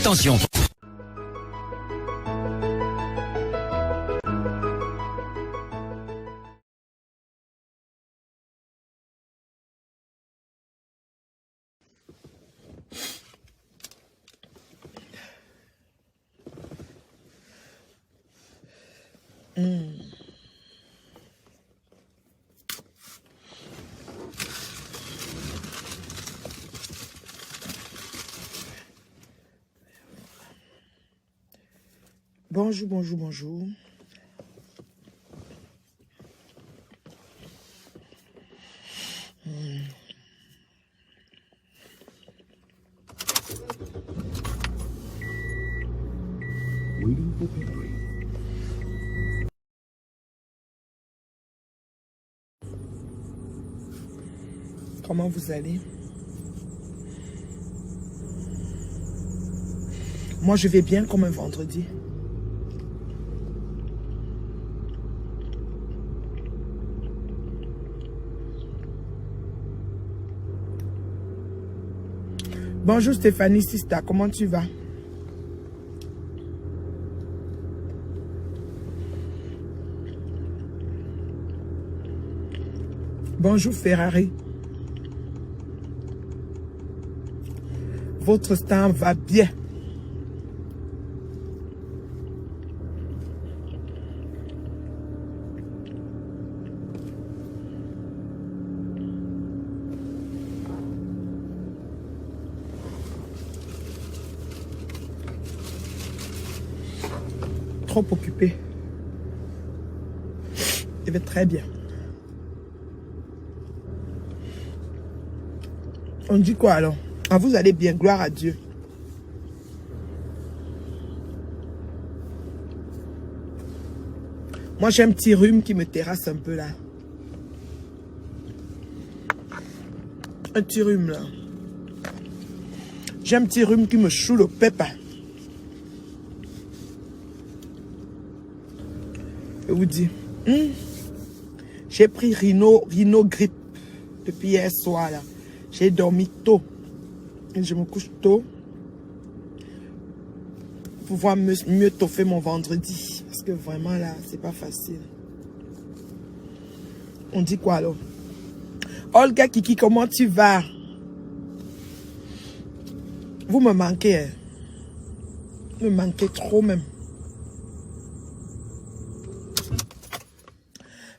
Attention. Bonjour, bonjour, bonjour. Waiting for Perry. Comment vous allez? Moi, je vais bien comme un vendredi. Bonjour Stéphanie Sista, comment tu vas? Bonjour Ferrari. Votre stand va bien. Trop occupé. Je vais très bien. On dit quoi alors? Ah, vous allez bien, gloire à Dieu. Moi, j'ai un petit rhume qui me terrasse un peu là. Un petit rhume là. J'ai un petit rhume qui me choue le pépin. Je vous dis. J'ai pris Rhino Grippe depuis hier soir là. J'ai dormi tôt. Et je me couche tôt. Pour pouvoir mieux toffer mon vendredi. Parce que vraiment là, c'est pas facile. On dit quoi alors? Olga Kiki, comment tu vas? Vous me manquez. Hein? Vous me manquez trop même.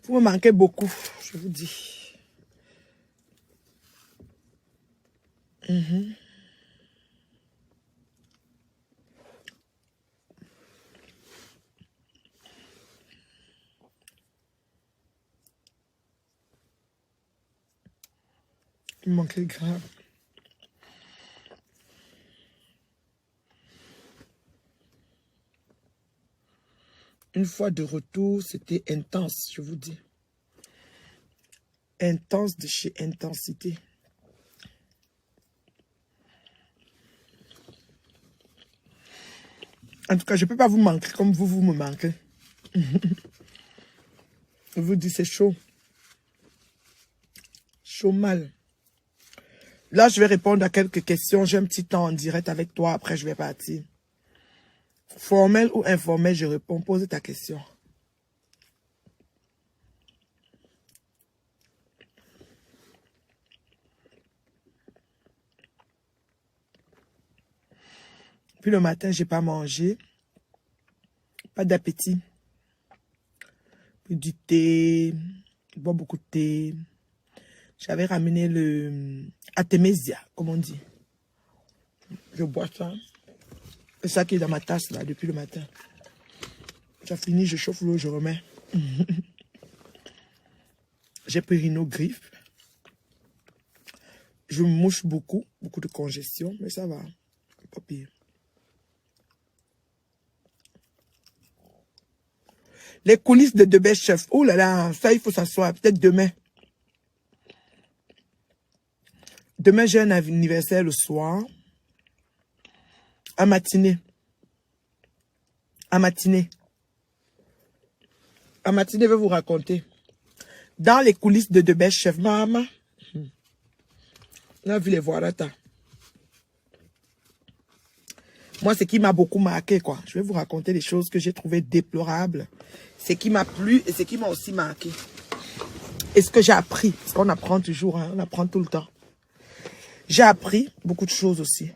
Vous me manquez beaucoup, je vous dis. Vous me manquez grave. Une fois de retour, c'était intense, je vous dis. Intense de chez intensité. En tout cas, je ne peux pas vous manquer comme vous me manquez. Je vous dis, c'est chaud. Chaud mal. Là, je vais répondre à quelques questions. J'ai un petit temps en direct avec toi. Après, je vais partir. Formel ou informel, je réponds. Pose ta question. Puis le matin, j'ai pas mangé. Pas d'appétit. Puis du thé. Je bois beaucoup de thé. J'avais ramené le Artemisia, comme on dit. Je bois ça. C'est ça qui est dans ma tasse, là, depuis le matin. J'ai fini, je chauffe l'eau, je remets. J'ai pris Rhino Griffe. Je me mouche beaucoup de congestion, mais ça va. Pas pire. Les coulisses de Debes Chef. Oh là là, ça, il faut s'asseoir. Peut-être demain. Demain, j'ai un anniversaire le soir. À matinée. À matinée. À matinée, je vais vous raconter. Dans les coulisses de Debes Chef, maman. On a vu les voir là. Moi, ce qui m'a beaucoup marqué, quoi. Je vais vous raconter des choses que j'ai trouvées déplorables. Ce qui m'a plu et ce qui m'a aussi marqué. Et ce que j'ai appris. Parce qu'on apprend toujours, hein, on apprend tout le temps. J'ai appris beaucoup de choses aussi.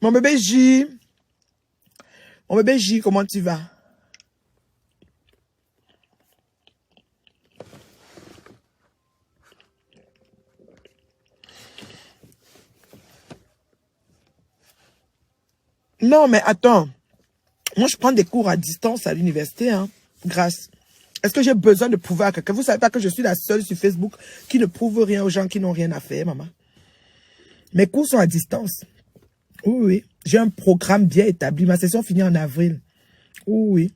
Mon bébé J. Mon bébé J, comment tu vas? Non, mais attends. Moi, je prends des cours à distance à l'université, hein, grâce. Est-ce que j'ai besoin de prouver à quelqu'un? Vous savez pas que je suis la seule sur Facebook qui ne prouve rien aux gens qui n'ont rien à faire, maman. Mes cours sont à distance. Oui, oui. J'ai un programme bien établi. Ma session finit en avril. Oui, oui.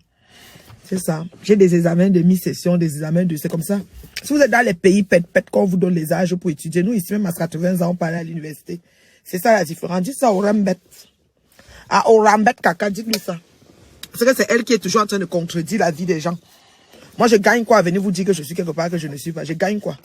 C'est ça. J'ai des examens de mi-session, des examens de... C'est comme ça. Si vous êtes dans les pays pète-pète, quand on vous donne les âges pour étudier, nous, ici, même à 80 ans, on parle à l'université. C'est ça la différence. Dites ça au Rambet. À Orambet Kaka, dites-lui ça. Parce que c'est elle qui est toujours en train de contredire la vie des gens. Moi, je gagne quoi à venir vous dire que je suis quelque part que je ne suis pas. Je gagne quoi?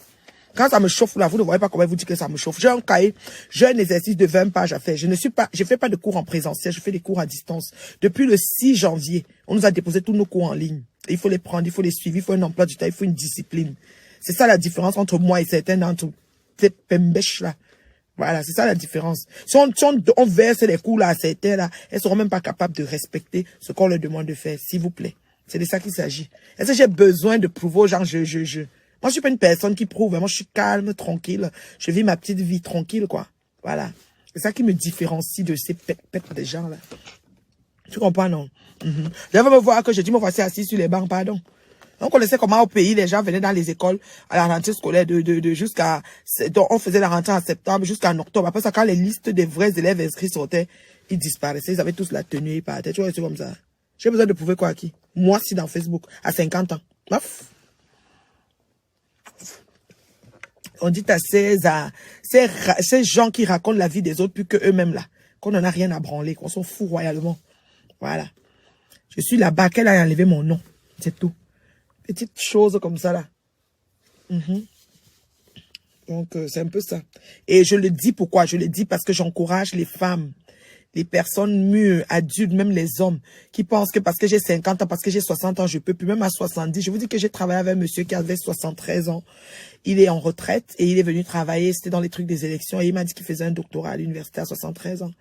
Quand ça me chauffe là, vous ne voyez pas comment vous dire que ça me chauffe. J'ai un cahier, j'ai un exercice de 20 pages à faire. Je fais pas de cours en présentiel, je fais des cours à distance. Depuis le 6 janvier, on nous a déposé tous nos cours en ligne. Et il faut les prendre, il faut les suivre, il faut un emploi du temps, il faut une discipline. C'est ça la différence entre moi et certains d'entre ces pembèches là. Voilà, c'est ça la différence. Si on verse les cours là à certains là, elles seront même pas capables de respecter ce qu'on leur demande de faire, s'il vous plaît. C'est de ça qu'il s'agit. Est-ce que j'ai besoin de prouver aux gens, Moi, je suis pas une personne qui prouve. Moi, je suis calme, tranquille. Je vis ma petite vie tranquille, quoi. Voilà. C'est ça qui me différencie de ces pètes des gens, là. Tu comprends, non? Je vais me voir que je dis, me voici assis sur les bancs, pardon. On connaissait comment au pays, les gens venaient dans les écoles à la rentrée scolaire jusqu'à... On faisait la rentrée en septembre jusqu'en octobre. Après ça, quand les listes des vrais élèves inscrits sortaient, ils disparaissaient. Ils avaient tous la tenue, ils partaient. Tu vois, c'est comme ça. J'ai besoin de prouver quoi à qui? Moi, si dans Facebook, à 50 ans. Maf. On dit à ces gens qui racontent la vie des autres plus que eux-mêmes là. Qu'on n'en a rien à branler, qu'on s'en fout royalement. Voilà. Je suis là-bas, qu'elle a enlevé mon nom. C'est tout. Petite chose comme ça là. Donc, c'est un peu ça. Et je le dis pourquoi? Je le dis parce que j'encourage les femmes, les personnes mûres, adultes, même les hommes, qui pensent que parce que j'ai 50 ans, parce que j'ai 60 ans, je peux plus, même à 70. Je vous dis que j'ai travaillé avec un monsieur qui avait 73 ans. Il est en retraite et il est venu travailler, c'était dans les trucs des élections, et il m'a dit qu'il faisait un doctorat à l'université à 73 ans.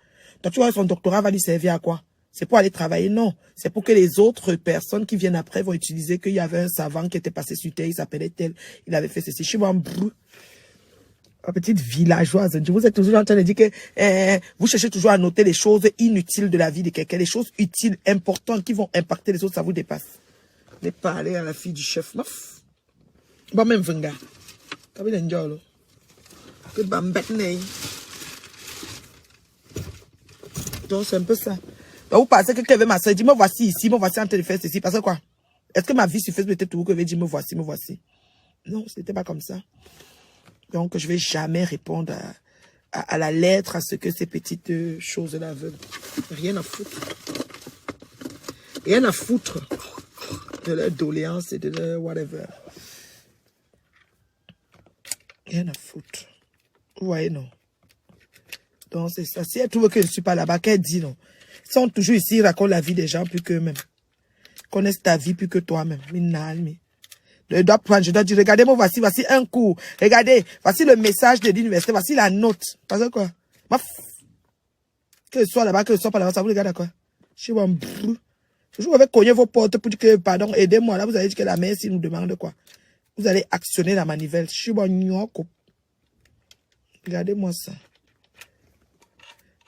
Donc, tu vois, son doctorat va lui servir à quoi? C'est pour aller travailler? Non. C'est pour que les autres personnes qui viennent après vont utiliser qu'il y avait un savant qui était passé sur terre, il s'appelait tel, il avait fait ceci. Je suis en petite villageoise. Vous êtes toujours en train de dire que vous cherchez toujours à noter les choses inutiles de la vie de quelqu'un, les choses utiles, importantes, qui vont impacter les autres, ça vous dépasse. Ne parlez à la fille du chef. Maf. Bon, même venga. Donc, c'est un peu ça. Donc, vous pensez que quelqu'un veut ma soeur, dit, me voici ici, me voici en train de faire ceci. Parce que quoi? Est-ce que ma vie sur Facebook était tout que veut dire, me voici, me voici? Non, c'était pas comme ça. Donc, je vais jamais répondre à la lettre à ce que ces petites choses-là veulent. Rien à foutre. Rien à foutre de leur doléance et de leur whatever. Rien à foutre. Vous voyez, non? Donc, c'est ça. Si elle trouve que je ne suis pas là-bas, qu'elle dit non. Ils sont toujours ici, ils racontent la vie des gens plus qu'eux-mêmes. Ils connaissent ta vie plus que toi-même. Je dois prendre, je dois dire, regardez, moi, voici un cours. Regardez, voici le message de l'université, voici la note. Parce que quoi? Que ce soit là-bas, que ce soit pas là-bas, ça vous regarde à quoi? Je suis bon, toujours avec cogner vos portes pour dire que, pardon, aidez-moi. Là, vous allez dire que la mère, s'il nous demande quoi? Vous allez actionner la manivelle. Je suis bon, regardez-moi ça.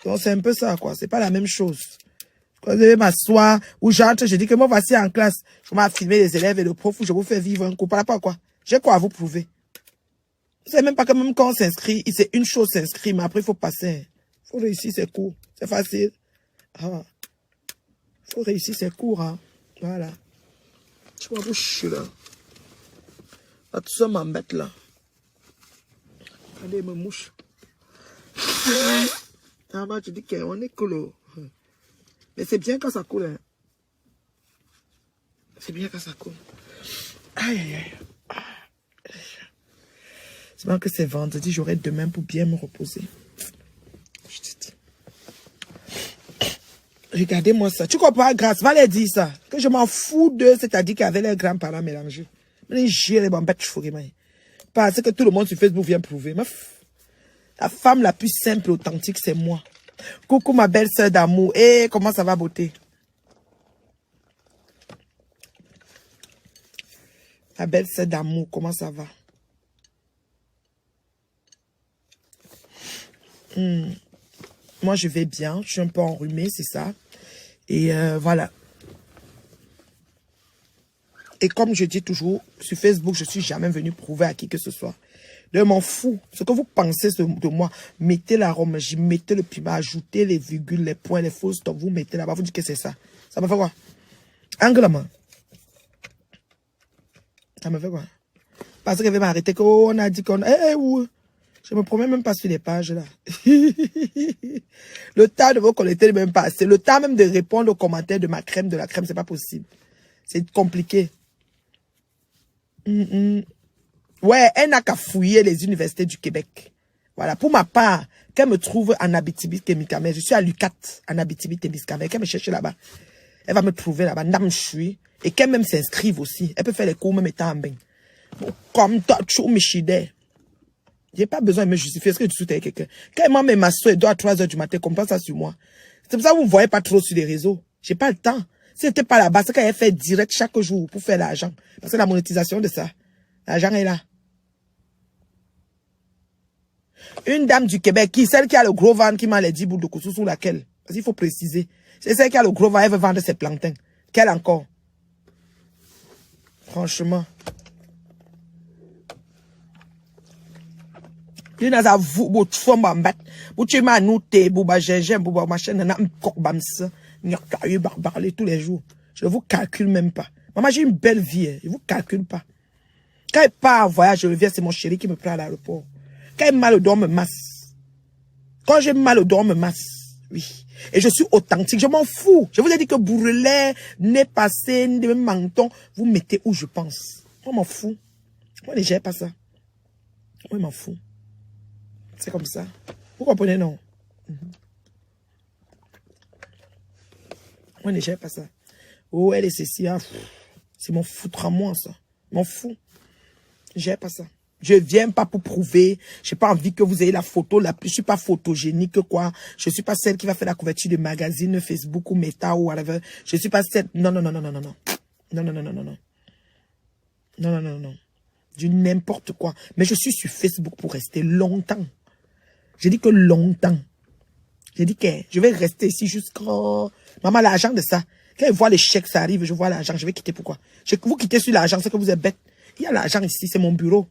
Donc, c'est un peu ça, quoi. C'est pas la même chose. Quand je vais m'asseoir, ou j'entre, je dis que moi, voici en classe. Je vais filmer les élèves et le prof, ou je vous fais vivre un cours. Par rapport à quoi? J'ai quoi à vous prouver? Vous savez même pas que même quand on s'inscrit, c'est une chose s'inscrire, mais après, il faut passer. Il faut réussir ses cours. C'est facile. Ah. Il faut réussir ses cours, hein. Voilà. Je vois où je suis là. Là, tout ça m'embête, là. Regardez mes mouches. Ah bah, tu dis qu'on est cool. Mais c'est bien quand ça coule. Hein. C'est bien quand ça coule. Aïe, aïe, aïe. C'est vrai que c'est vendredi, j'aurai demain pour bien me reposer. Je te dis. Regardez-moi ça. Tu comprends, Grâce? Va les dire ça. Que je m'en fous d'eux, c'est-à-dire qu'avec leurs grands-parents mélangés. Parce que tout le monde sur Facebook vient prouver. La femme la plus simple, authentique, c'est moi. Coucou ma belle sœur d'amour. Eh, comment ça va, beauté? Ma belle sœur d'amour, comment ça va? Moi, je vais bien. Je suis un peu enrhumée, c'est ça. Et voilà. Et comme je dis toujours, sur Facebook, je ne suis jamais venu prouver à qui que ce soit. Je m'en fous. Ce que vous pensez de moi, mettez l'arôme, j'y mettez le piment, ajoutez les virgules, les points, les fausses stops, vous mettez là-bas, vous dites que c'est ça. Ça me fait quoi? Anglement. Ça me fait quoi? Parce que je vais m'arrêter qu'on a dit qu'on... Je me promets même pas sur les pages là. Le temps de vous connecter n'est même pas assez. Le temps même de répondre aux commentaires de ma crème, de la crème, c'est pas possible. C'est compliqué. Ouais, elle n'a qu'à fouiller les universités du Québec. Voilà, pour ma part, qu'elle me trouve en Abitibi-Témiscamingue. Je suis à l'UQAT, en Abitibi-Témiscamingue. Qu'elle me cherche là-bas. Elle va me trouver là-bas. Et qu'elle même s'inscrive aussi. Elle peut faire les cours même étant en bain. Comme toi, tu me chidais. J'ai pas besoin de me justifier. Est-ce que tu souhaites avec quelqu'un? Quand elle m'a mis ma soeur, elle doit à 3 h du matin, comprends ça sur moi. C'est pour ça que vous ne voyez pas trop sur les réseaux. J'ai pas le temps. Si c'était pas là-bas, c'est qu'elle fait direct chaque jour pour faire l'argent. Parce que la monétisation de ça, l'argent est là. Une dame du Québec, celle qui a le gros ventre, qui m'a les 10 boules de coussou sur laquelle? Parce qu'il faut préciser. C'est celle qui a le gros ventre, elle veut vendre ses plantains. Quelle encore? Franchement. Il y a vous femme bambat. Vous tu m'as noté, bouba gingembre, bouba machin, nana m'coc bamsa, n'yakayu barbarler tous les jours. Je ne vous calcule même pas. Maman, j'ai une belle vie, je ne vous calcule pas. Quand elle part en voyage, je reviens, c'est mon chéri qui me prend à l'aéroport. Quand elle mal au dos, on me masse. Quand j'ai mal au dos, on me masse. Oui. Et je suis authentique, je m'en fous. Je vous ai dit que bourrelet, nez passé, nez menton, vous mettez où je pense. Moi, m'en fous. Moi, je gère pas ça. Moi, je m'en fous. C'est comme ça. Vous comprenez, non? Moi, je gère pas ça. Oh, elle est ceci. Ah, c'est mon foutre à moi, ça. M'en fous. Je gère pas ça. Je viens pas pour prouver. J'ai pas envie que vous ayez la photo. Je suis pas photogénique, quoi. Je suis pas celle qui va faire la couverture de magazine, Facebook ou Meta ou whatever. Je suis pas celle... Non, non, non, non, non, non, non. Non, non, non, non, non, non. Non, non, non, non. Du n'importe quoi. Mais je suis sur Facebook pour rester longtemps. J'ai dit que longtemps. J'ai dit que je vais rester ici jusqu'à... Maman, l'argent de ça. Quand je vois les chèques, ça arrive, je vois l'argent. Je vais quitter pourquoi? Vous quittez sur l'argent, c'est que vous êtes bête. Il y a l'argent ici, c'est mon bureau.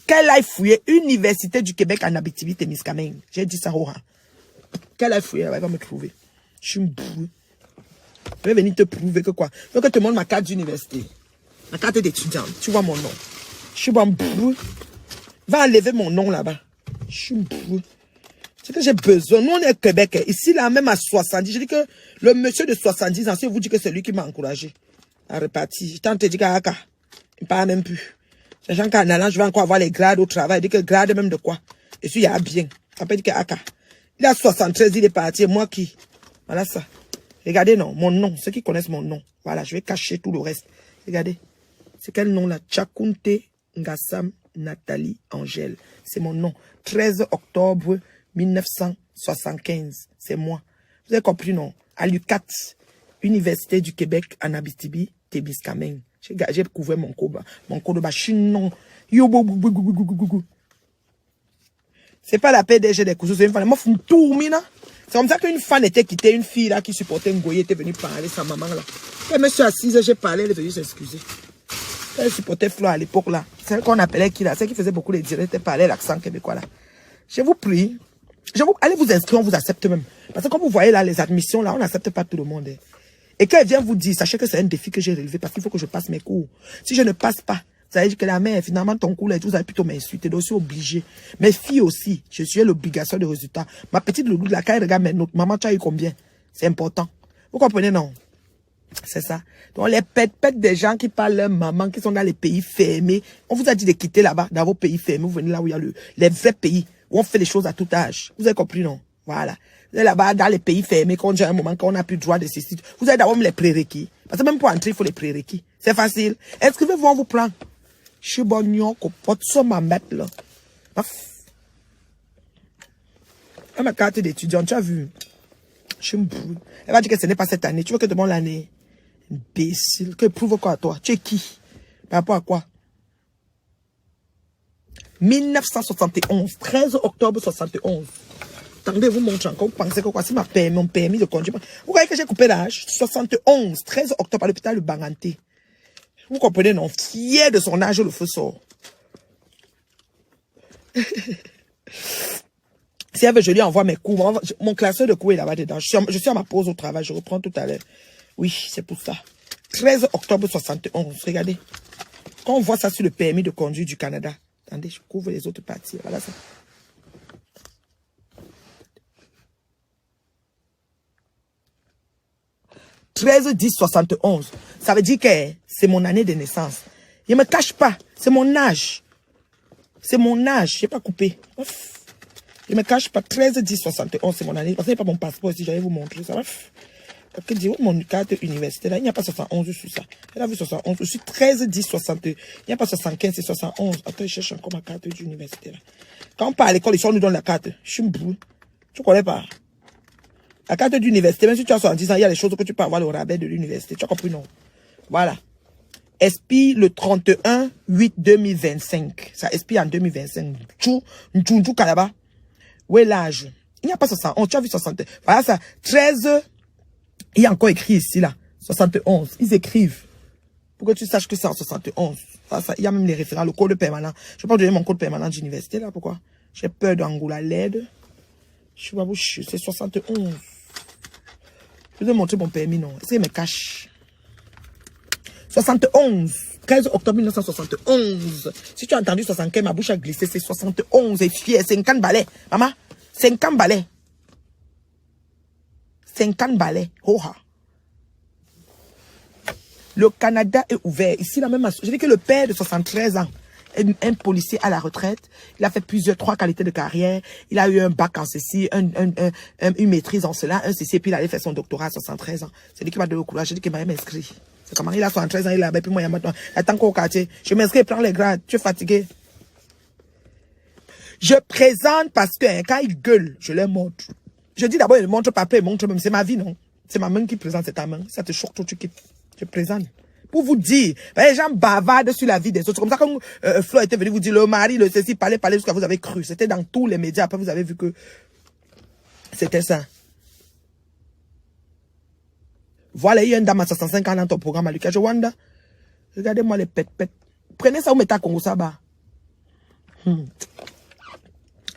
Qu'elle aille fouiller Université du Québec en Abitibi-Témiscamingue. J'ai dit ça, Rohan. Qu'elle aille fouiller, elle va me trouver. Je suis une boue. Je vais venir te prouver que quoi? Je veux que tu me montres ma carte d'université. Ma carte d'étudiante. Tu vois mon nom. Je suis une boue. Va enlever mon nom là-bas. Je suis une boue. C'est que j'ai besoin. Nous, on est au Québec. Ici, là, même à 70. Je dis que le monsieur de 70 ans, si vous dit que c'est lui qui m'a encouragé à repartir. Je t'en te dis qu'à il ne parle même plus. Sachant qu'en allant, je vais encore avoir les grades au travail. Il dit que grade même de quoi? Et puis, il y a bien. Ça peut dire qu'à il a 73, il est parti. Et moi qui? Voilà ça. Regardez, non, mon nom. Ceux qui connaissent mon nom. Voilà, je vais cacher tout le reste. Regardez. C'est quel nom là? Tchakounte Ngassam Nathalie Angèle. C'est mon nom. 13 octobre 1975. C'est moi. Vous avez compris, non? À l'UQAT, Université du Québec en Abitibi, Témiscamingue. J'ai couvert mon code de machine, non. C'est pas la PDG des coups, c'est une fan. Moi, je tourne, c'est comme ça qu'une fan était quittée, une fille là qui supportait Ngoye était venue parler, sa maman là. Elle me suis assise, j'ai parlé, elle est venue s'excuser. Elle supportait Flo à l'époque là. Celle qu'on appelait qui là, celle qui faisait beaucoup les directs, elle parlait l'accent québécois là. Je vous prie, allez vous inscrire, on vous accepte même. Parce que comme vous voyez là, les admissions là, on n'accepte pas tout le monde. Et quand elle vient vous dire, sachez que c'est un défi que j'ai relevé parce qu'il faut que je passe mes cours. Si je ne passe pas, ça veut dire que la mère, finalement, ton cours là, vous allez plutôt m'insulter. Donc, je suis obligé. Mes filles aussi, je suis l'obligation de résultat. Ma petite loulou, là, quand elle regarde mes notes, maman, tu as eu combien? C'est important. Vous comprenez, non? C'est ça. Donc, les pètes des gens qui parlent leur maman, qui sont dans les pays fermés. On vous a dit de quitter là-bas, dans vos pays fermés. Vous venez là où il y a les vrais pays, où on fait les choses à tout âge. Vous avez compris, non? Voilà. Vous êtes là-bas, dans les pays fermés, quand j'ai un moment, quand on n'a plus le droit de ces sites. Vous avez d'abord les prérequis. Parce que même pour entrer, il faut les prérequis. C'est facile. Inscrivez-vous, on vous prend. Je suis bon, pot sur ma mettre là. Ma carte d'étudiant, tu as vu? Je suis boule. Elle va dire que ce n'est pas cette année. Tu veux que demande l'année? Imbécile. Que prouve quoi à toi? Tu es qui? Par rapport à quoi? 1971. 13 octobre 71. Attendez, vous montrez encore. Vous pensez que quoi? Si mon permis de conduire. Vous voyez que j'ai coupé l'âge? 71. 13 octobre à l'hôpital de Banganté. Vous comprenez, non? Fier de son âge, le feu sort. Si elle veut, je lui envoie mes cours. Mon classeur de cours est là-bas dedans. Je suis à ma pause au travail. Je reprends tout à l'heure. Oui, c'est pour ça. 13 octobre 71. Regardez. Quand on voit ça sur le permis de conduire du Canada. Attendez, je couvre les autres parties. Voilà ça. « 13-10-71. Ça veut dire que c'est mon année de naissance. Je ne me cache pas. C'est mon âge. C'est mon âge. Je n'ai pas coupé. Ouf. Je ne me cache pas. 13-10-71, c'est mon année. Parce que ce n'est pas mon passeport ici. J'allais vous montrer ça. Que dit mon carte universitaire, il n'y a pas 71 sur ça. Elle a vu 71. Je suis 13-10-62. Il n'y a pas 75, c'est 71. Attends, je cherche encore ma carte d'université. Quand on part à l'école, ils nous donnent la carte. Je suis boule. Tu ne connais pas? La carte d'université, même si tu as 70 ans, il y a des choses que tu peux avoir le rabais de l'université. Tu as compris, non? Voilà. Expire le 31-8-2025. Ça expire en 2025. Tchou, Kalaba. Où est l'âge? Il n'y a pas 71. Tu as vu 60. Voilà ça. 13. Il y a encore écrit ici, là. 71. Ils écrivent. Pour que tu saches que c'est en 71. Ça, il y a même les référents, le code permanent. Je ne vais pas donner mon code permanent d'université, là. Pourquoi? J'ai peur d'Angoula LED. Je sais pas où c'est 71. Je vais montrer mon permis, non. Est-ce qu'il me cache? 71. 13 octobre 1971. Si tu as entendu 75, ma bouche a glissé. C'est 71. Et fier. 50 balais. Maman, 50 balais. 50 balais. Oha. Le Canada est ouvert. Ici, la même. Je dis que le père de 73 ans, un policier à la retraite, il a fait 3 qualités de carrière. Il a eu un bac en ceci, une maîtrise en cela, un ceci, et puis il allait faire son doctorat à 73 ans. C'est lui qui m'a donné le courage. J'ai dit qu'il m'a même inscrit. C'est comment il a 73 ans, il a, puis moi, il y a maintenant. Attends qu'au quartier. Je m'inscris, prends les grades. Tu es fatigué. Je présente parce que quand il gueule, je leur montre. Je dis d'abord, il montre pas, il montre même. C'est ma vie, non? C'est ma main qui présente, c'est ta main. Ça te choque, toi, tu quittes. Je présente. Pour vous dire, les gens bavardent sur la vie des autres. C'est comme ça que Flo était venu vous dire, le mari, le ceci, parler, jusqu'à vous avez cru. C'était dans tous les médias. Après, vous avez vu que c'était ça. Voilà, il y a une dame à 65 ans dans ton programme à Lucas Wanda. Regardez-moi les pètes. Prenez ça au méta Congo Saba. Je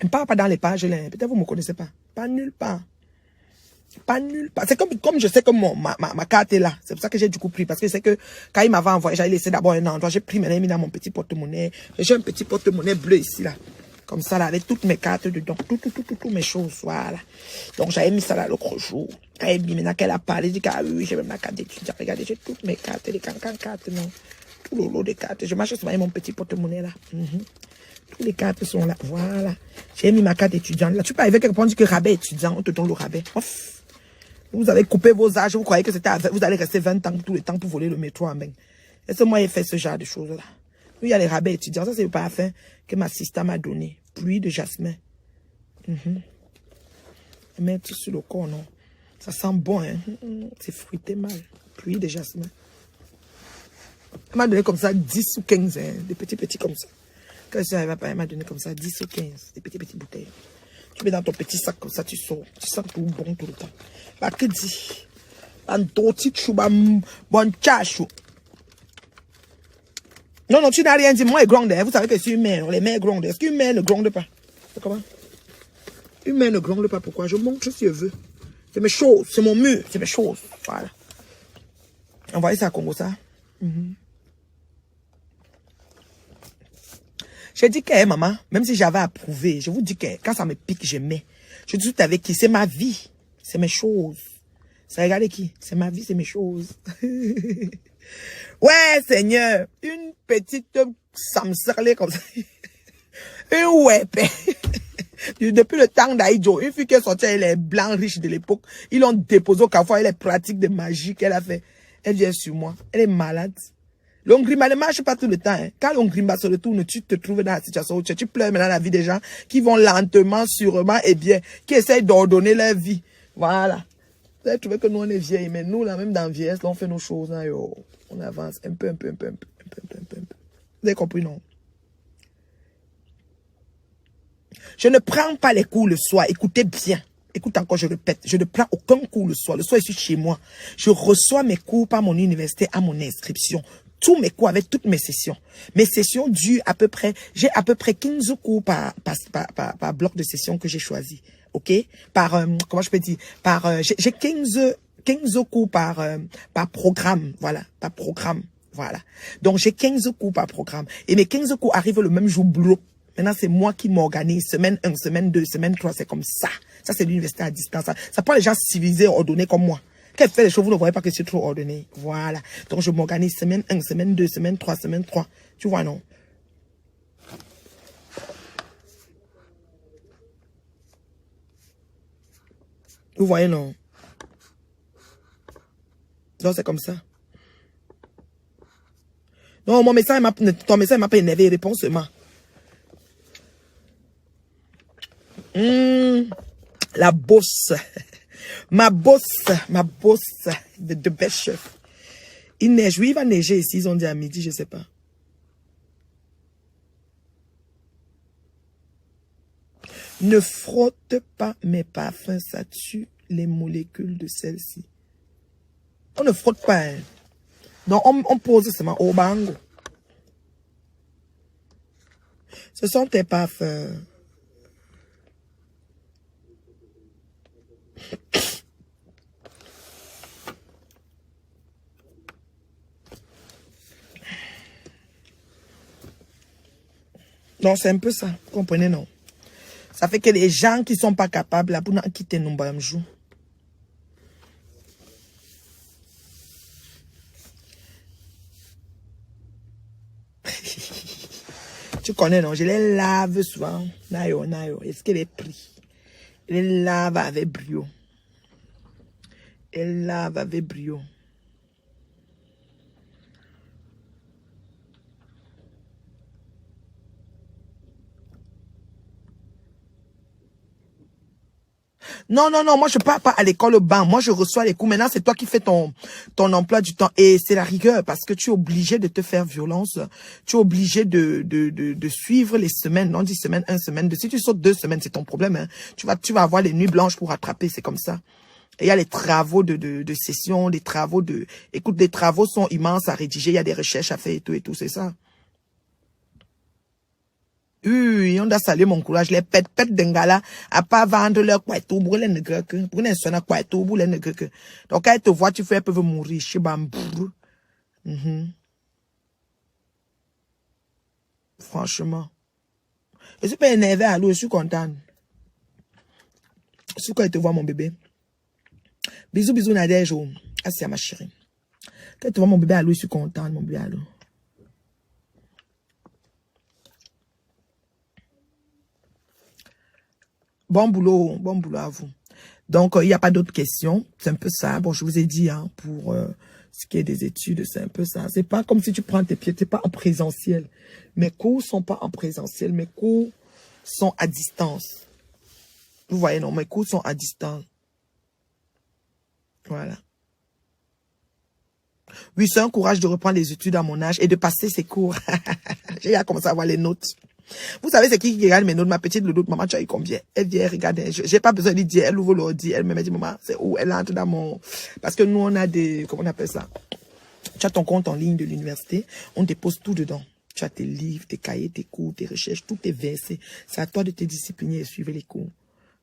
ne parle pas dans les pages. Peut-être vous ne me connaissez pas. Pas nulle part. Pas nulle part. C'est comme je sais que ma carte est là. C'est pour ça que j'ai du coup pris. Parce que c'est que quand il m'avait envoyé, j'avais laissé d'abord un endroit. J'ai pris maintenant, mis dans mon petit porte-monnaie. J'ai un petit porte-monnaie bleu ici, là. Comme ça, là, avec toutes mes cartes dedans. Toutes mes choses, voilà. Donc, j'avais mis ça là l'autre jour. Quand elle dit maintenant qu'elle a parlé, j'ai dit ah oui, j'ai même la carte d'étudiant. Regardez, j'ai toutes mes cartes, les cartes, non. Tout le lot de cartes. Je marche sur mon petit porte-monnaie là. Tous les cartes sont là. Voilà. J'ai mis ma carte étudiante là. Tu peux arriver quelque part, on dit que rabais étudiant, on te donne le rabais. Ouf. Vous avez coupé vos âges, vous croyez que c'était vous allez rester 20 ans tout le temps pour voler le métro en main. Est-ce que moi, j'ai fait ce genre de choses-là? Oui, il y a les rabais étudiants. Ça, c'est le parfum que ma sister m'a donné. Pluie de jasmin. Mettre sur le corps, non? Ça sent bon, hein? C'est fruité mal. Pluie de jasmin. Elle m'a donné comme ça 10 ou 15, hein? Des petits comme ça. Quand je suis arrivée, elle m'a donné comme ça 10 ou 15. Des petites bouteilles. Tu mets dans ton petit sac comme ça, tu sors. Tu sens tout bon tout le temps. Bah, que dit? Bon chachou. Non, tu n'as rien dit. Moi, je gronde. Vous savez que je suis humain. Les mères grondent. Est-ce qu'une mère ne gronde pas? C'est comment? Une mère ne gronde pas. Pourquoi? Je montre si je veux. C'est mes choses. C'est mon mur. C'est mes choses. Voilà. Envoyez ça à Congo, ça. Je dis que, maman, même si j'avais approuvé, je vous dis que quand ça me pique, je mets. Je dis tout avec qui? C'est ma vie. C'est mes choses. Ça regarde qui? C'est ma vie, c'est mes choses. Ouais, Seigneur. Une petite samsarlée comme ça. Un ouais. Depuis le temps d'Aïdjo, une fille qui est sortie, elle est blanc riche de l'époque. Ils l'ont déposé au carrefour, elle est pratique de magie qu'elle a fait. Elle vient sur moi. Elle est malade. L'ongrimba ne marche pas tout le temps. Hein. Quand l'ongrimba se retourne, tu te trouves dans la situation où tu pleures maintenant la vie des gens qui vont lentement, sûrement et bien, qui essayent d'ordonner leur vie. Voilà. Vous avez trouvé que nous, on est vieilles, mais nous, là, même dans la vieillesse, là, on fait nos choses. Hein, yo. On avance un peu. Vous avez compris, non? Je ne prends pas les cours le soir. Écoutez bien. Écoute encore, je répète. Je ne prends aucun cours le soir. Le soir, je suis chez moi. Je reçois mes cours par mon université à mon inscription. Tous mes cours avec toutes mes sessions. Mes sessions durent à peu près, j'ai à peu près 15 cours par bloc de session que j'ai choisi. OK? Comment je peux dire? J'ai 15 cours par programme. Voilà. Par programme. Voilà. Donc, j'ai 15 cours par programme. Et mes 15 cours arrivent le même jour bloc. Maintenant, c'est moi qui m'organise. Semaine 1, semaine 2, semaine 3, c'est comme ça. Ça, c'est l'université à distance. Ça prend les gens civilisés, ordonnés comme moi. Quand elle fait les choses, vous ne voyez pas que je suis trop ordonné. Voilà. Donc, je m'organise semaine 1, semaine 2, semaine 3, semaine 3. Tu vois, non? Vous voyez, non? Donc, c'est comme ça. Non, ton message m'a pas énervé. Réponds seulement. La bosse. Ma bosse. De best chef. Il neige. Oui, il va neiger ici. Ils ont dit à midi, je sais pas. Ne frotte pas mes parfums. Ça tue les molécules de celle-ci. On ne frotte pas. Hein. Donc, on pose seulement au bango. Ce sont tes parfums. Donc, c'est un peu ça. Vous comprenez, non? Ça fait que les gens qui ne sont pas capables, là, pour nous quitter nous, un jour. Tu connais, non? Je les lave souvent. Nayo. Est-ce qu'elle est pris? Je les lave avec brio. Elle lave avec brio. Non, moi je pars pas à l'école au banc. Moi je reçois les cours. Maintenant c'est toi qui fais ton emploi du temps. Et c'est la rigueur parce que tu es obligé de te faire violence. Tu es obligé de suivre les semaines. On dit semaine 1, semaine 2. Si tu sautes 2 semaines, c'est ton problème. Hein. Tu vas avoir les nuits blanches pour rattraper. C'est comme ça. Et il y a les travaux de session, les travaux de... Écoute, les travaux sont immenses à rédiger. Il y a des recherches à faire et tout, c'est ça. On doit saluer mon courage. Les pètes d'Engala, à pas vendre leur kwaito, pour les nègres que, pour les sonner kwaito, pour les nègres que. Donc, quand elles te voient, tu fais, elles peuvent mourir. Franchement. Je suis pas énervé à l'eau, je suis contente. C'est quand elle te voit, mon bébé. Bisous, Nadège. Ah, c'est ma chérie. Quand tu vois mon bébé à l'eau, je suis contente, mon bébé à l'eau. Bon boulot à vous. Donc, il n'y a pas d'autres questions. C'est un peu ça. Bon, je vous ai dit, hein, pour ce qui est des études, c'est un peu ça. C'est pas comme si tu prends tes pieds, tu n'es pas en présentiel. Mes cours ne sont pas en présentiel. Mes cours sont à distance. Vous voyez, non, mes cours sont à distance. Voilà. Oui, c'est un courage de reprendre les études à mon âge et de passer ces cours. J'ai commencé à voir les notes. Vous savez, c'est qui regarde mes notes? Ma petite Loulou, maman, tu as eu combien? Elle vient regarder. J'ai pas besoin de dire, elle ouvre l'ordi, elle me dit, maman, c'est où? Elle entre dans mon... Parce que nous, on a des... Comment on appelle ça? Tu as ton compte en ligne de l'université, on dépose tout dedans. Tu as tes livres, tes cahiers, tes cours, tes recherches, tout est versé. C'est à toi de te discipliner et suivre les cours.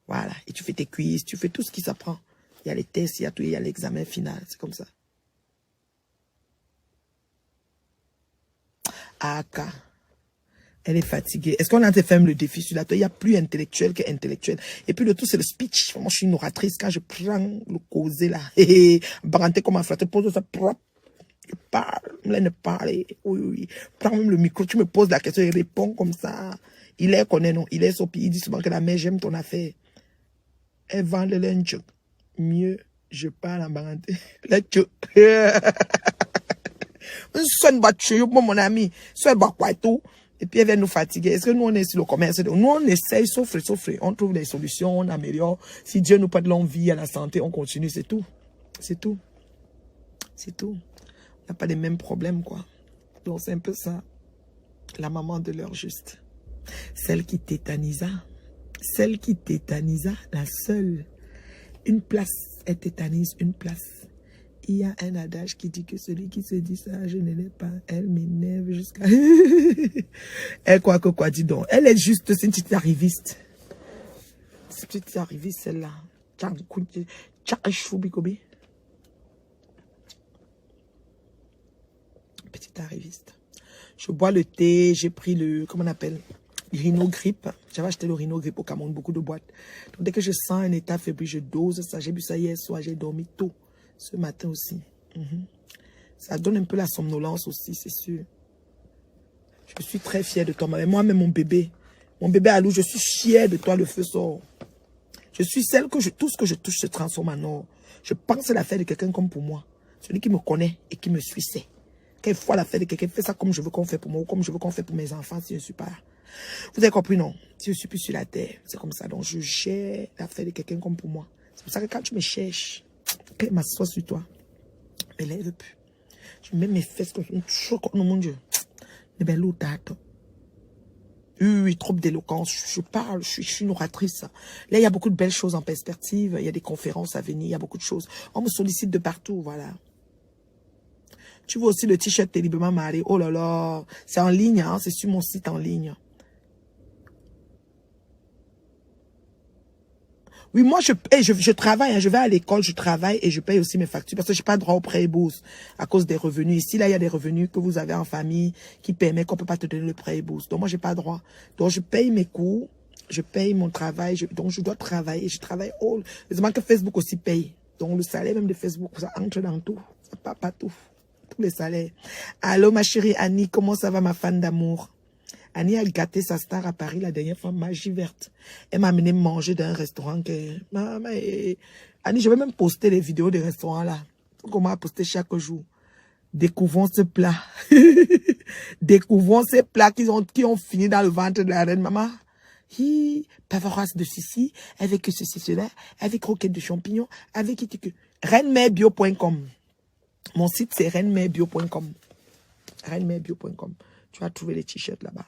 Voilà. Et tu fais tes quiz, tu fais tout ce qui s'apprend. Il y a les tests, il y a tout, il y a l'examen final. C'est comme ça. Aka. Elle est fatiguée. Est-ce qu'on a fait le défi sur la tête? Il y a plus intellectuel qu'intellectuel. Et puis le tout, c'est le speech. Moi, je suis une oratrice. Quand je prends le causé là, baranté comme un frère, pose ça propre. Je parle, ne parle. Oui, oui. Prends même le micro, tu me poses la question et réponds comme ça. Il est connaît, non? Il est son pays. Il dit souvent que la mère, j'aime ton affaire. Elle vend le lunch. Mieux, je parle en baranté. Lunch. Son battu, mon ami. Son battu. Et puis elle vient nous fatiguer. Est-ce que nous on est sur le commerce? Nous on essaye, souffre. On trouve des solutions, on améliore. Si Dieu nous prête longue vie à la santé, on continue, c'est tout. C'est tout. C'est tout. On n'a pas les mêmes problèmes, quoi. Donc c'est un peu ça. La maman de l'heure juste. Celle qui tétanisa. Celle qui tétanisa, la seule. Une place, elle tétanise une place. Il y a un adage qui dit que celui qui se dit ça, je ne l'ai pas. Elle m'énerve jusqu'à... Elle quoi, dis donc. Elle est juste, c'est une petite arriviste. C'est une petite arriviste, celle-là. Petite arriviste. Je bois le thé, j'ai pris le, comment on appelle, Rhino Grip. J'avais acheté le Rhino Grip au Cameroun, beaucoup de boîtes. Donc dès que je sens un état fébrile, je dose ça. J'ai bu ça hier soir, j'ai dormi tôt. Ce matin aussi. Ça donne un peu la somnolence aussi, c'est sûr. Je suis très fière de toi. Moi-même, mon bébé Alou, je suis fière de toi, le feu sort. Je suis celle que tout ce que je touche se transforme en or. Je pense à l'affaire de quelqu'un comme pour moi. Celui qui me connaît et qui me suit sait. Quelquefois, l'affaire de quelqu'un fait ça comme je veux qu'on fait pour moi ou comme je veux qu'on fait pour mes enfants si je ne suis pas là. Vous avez compris, non? Si je ne suis plus sur la terre, c'est comme ça. Donc, je gère l'affaire de quelqu'un comme pour moi. C'est pour ça que quand tu me cherches, quand il m'assoit sur toi, je ne me lève plus. Je mets mes fesses comme ça. Oh mon Dieu. Oui, trop d'éloquence. Je parle, je suis une oratrice. Là, il y a beaucoup de belles choses en perspective. Il y a des conférences à venir, il y a beaucoup de choses. On me sollicite de partout, voilà. Tu vois aussi le t-shirt Terriblement Marié. Oh là là, c'est en ligne, hein, c'est sur mon site en ligne. Oui, moi, je travaille, hein, je vais à l'école, je travaille et je paye aussi mes factures parce que je n'ai pas droit au prêt et bourse à cause des revenus. Ici, là, il y a des revenus que vous avez en famille qui permettent qu'on ne peut pas te donner le prêt et bourse. Donc, moi, je n'ai pas droit. Donc, je paye mes cours, je paye mon travail, donc je dois travailler. Je travaille. Oh, heureusement que Facebook aussi paye. Donc, le salaire même de Facebook, ça entre dans tout. Ça part pas tout. Tous les salaires. Allô, ma chérie Annie, comment ça va, ma fan d'amour? Annie a gâté sa star à Paris la dernière fois, Magie Verte. Elle m'a amené manger dans un restaurant que... Annie, je vais même poster les vidéos des restaurants là. Comment à poster chaque jour. Découvrons ce plat. Découvrons ces plats qui ont fini dans le ventre de la reine. Maman, pavaroise de ceci, avec ceci, cela, avec croquettes de champignons, avec... Reinemèrbio.com. Mon site, c'est reinemèrbio.com. Reinemèrbio.com. Tu vas trouver les t-shirts là-bas.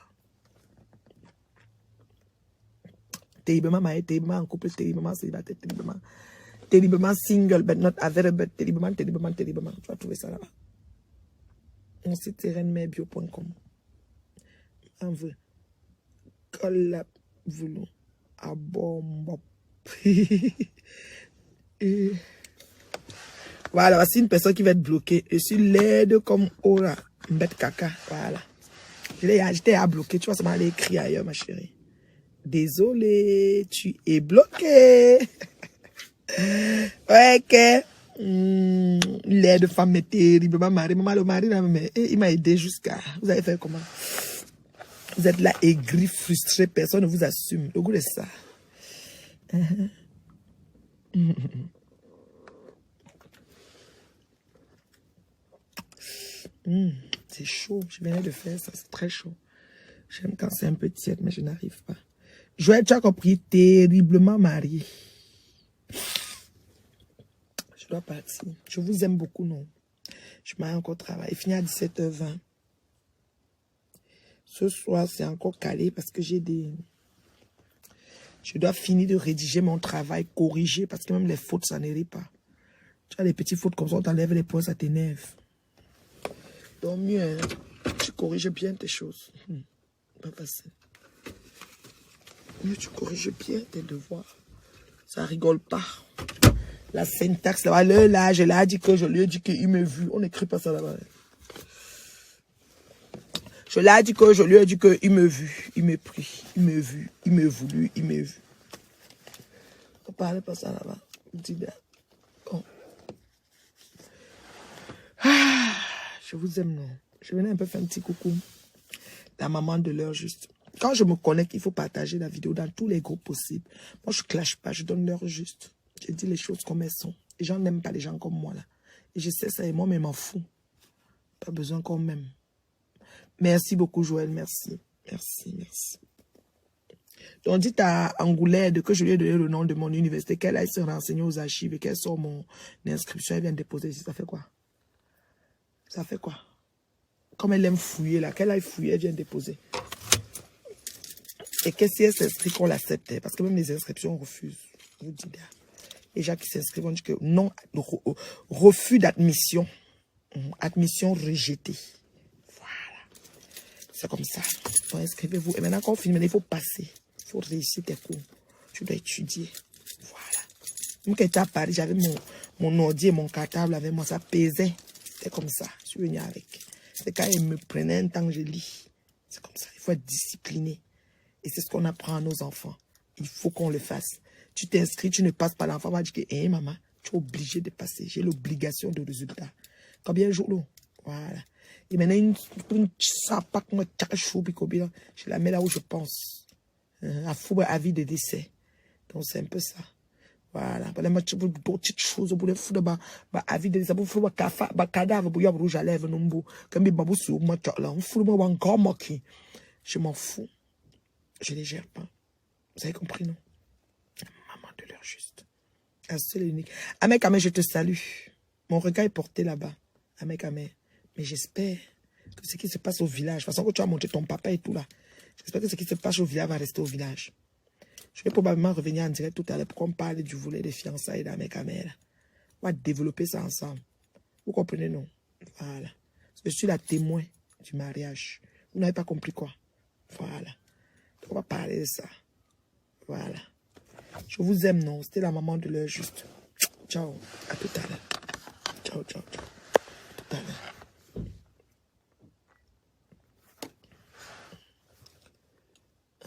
Terriblement marié, terriblement en couple, terriblement célibataire, terriblement single, but not available, terriblement. Tu vas trouver ça là-bas. Mon site, c'est reinemèrbio.com. On veut. Collab, voulons. À bombe. Voilà, voici une personne qui va être bloquée. Je suis laide comme Ora. Mbête caca. Voilà. J'étais à bloquer. Tu vois, ça m'a allé écrire ailleurs, ma chérie. Désolé, tu es bloqué. Ouais, que. Laide femme est terriblement mariée. Maman, le mari, il m'a aidé jusqu'à. Vous avez fait comment? Vous êtes là, aigri, frustré. Personne ne vous assume. Le goût de ça. C'est chaud, je venais de faire ça, c'est très chaud. J'aime quand c'est un peu tiède, mais je n'arrive pas. Joël, tu as compris, terriblement marié. Je dois partir. Je vous aime beaucoup, non? Je m'ai encore travaillé. Fini à 17h20. Ce soir, c'est encore calé parce que j'ai des... Je dois finir de rédiger mon travail, corriger, parce que même les fautes, ça n'érit pas. Tu as des petites fautes comme ça, on t'enlève les points, ça t'énerve. Donc mieux, hein, tu corriges bien tes choses. Pas facile. Mieux tu corriges bien tes devoirs. Ça rigole pas. La syntaxe, là, je l'ai dit que je lui ai dit qu'il me vu. On n'écrit pas ça là-bas. Je l'ai dit que je lui ai dit qu'il me vu, il me prie, il me vu, il me voulu, il me vu. Ne parlez pas ça là-bas. Dis bien. Oh. Ah, je vous aime, non. Je venais un peu faire un petit coucou. La maman de l'heure juste. Quand je me connecte, il faut partager la vidéo dans tous les groupes possibles. Moi, je ne clash pas, je donne l'heure juste. Je dis les choses comme elles sont. Les gens n'aiment pas les gens comme moi, là. Et je sais ça, et moi, mais m'en fous. Pas besoin qu'on m'aime. Merci beaucoup, Joël, merci. Merci, merci. Donc, dites à Angoulède que je lui ai donné le nom de mon université, qu'elle aille se renseigner aux archives et qu'elle sort mon inscription, elle vient déposer ici. Ça fait quoi? Ça fait quoi? Comme elle aime fouiller, là, qu'elle aille fouiller, elle vient déposer. Et que si elle s'inscrit, qu'on l'accepte, parce que même les inscriptions, on refuse. Je vous dis bien. Les gens qui s'inscrivent, on dit que non, refus d'admission. Admission rejetée. Voilà. C'est comme ça. Donc, inscrivez-vous. Et maintenant qu'on finit, il faut passer. Il faut réussir tes cours. Tu dois étudier. Voilà. Moi, quand j'étais à Paris, j'avais mon ordi et mon cartable avec moi. Ça pesait. C'était comme ça. Je suis venu avec. C'est quand il me prenait un temps que je lis. C'est comme ça. Il faut être discipliné. Et c'est ce qu'on apprend à nos enfants. Il faut qu'on le fasse. Tu t'inscris, tu ne passes pas. L'enfant va dire que, maman, tu es obligé de passer. J'ai l'obligation de résultat. Combien de jours? Voilà. Et maintenant, je la mets là où je pense. À foutre avis de décès. Donc, c'est un peu ça. Voilà. Pour les petites choses, pour les fous de avis de décès, pour les cadavres, pour les rouges à lèvres, comme les babous sur moi, on fout moi encore moqué. Je m'en fous. Je ne les gère pas. Vous avez compris, non? Maman de l'heure juste. Un seul et unique. Amek Amé, je te salue. Mon regard est porté là-bas. Amek Amé. Mais j'espère que ce qui se passe au village, de toute façon que tu as montré ton papa et tout là, j'espère que ce qui se passe au village va rester au village. Je vais probablement revenir en direct tout à l'heure pour qu'on parle du volet des fiançailles d'Amek Amé. On va développer ça ensemble. Vous comprenez, non? Voilà. Je suis la témoin du mariage. Vous n'avez pas compris quoi? Voilà. On va parler de ça. Voilà. Je vous aime, non? C'était la maman de l'heure juste. Ciao. À tout à l'heure. Ciao, ciao, ciao. À tout à l'heure.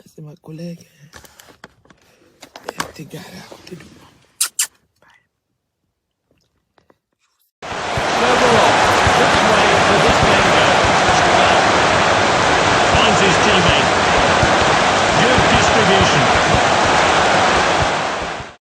C'est ma collègue. Elle était garée à côté de moi.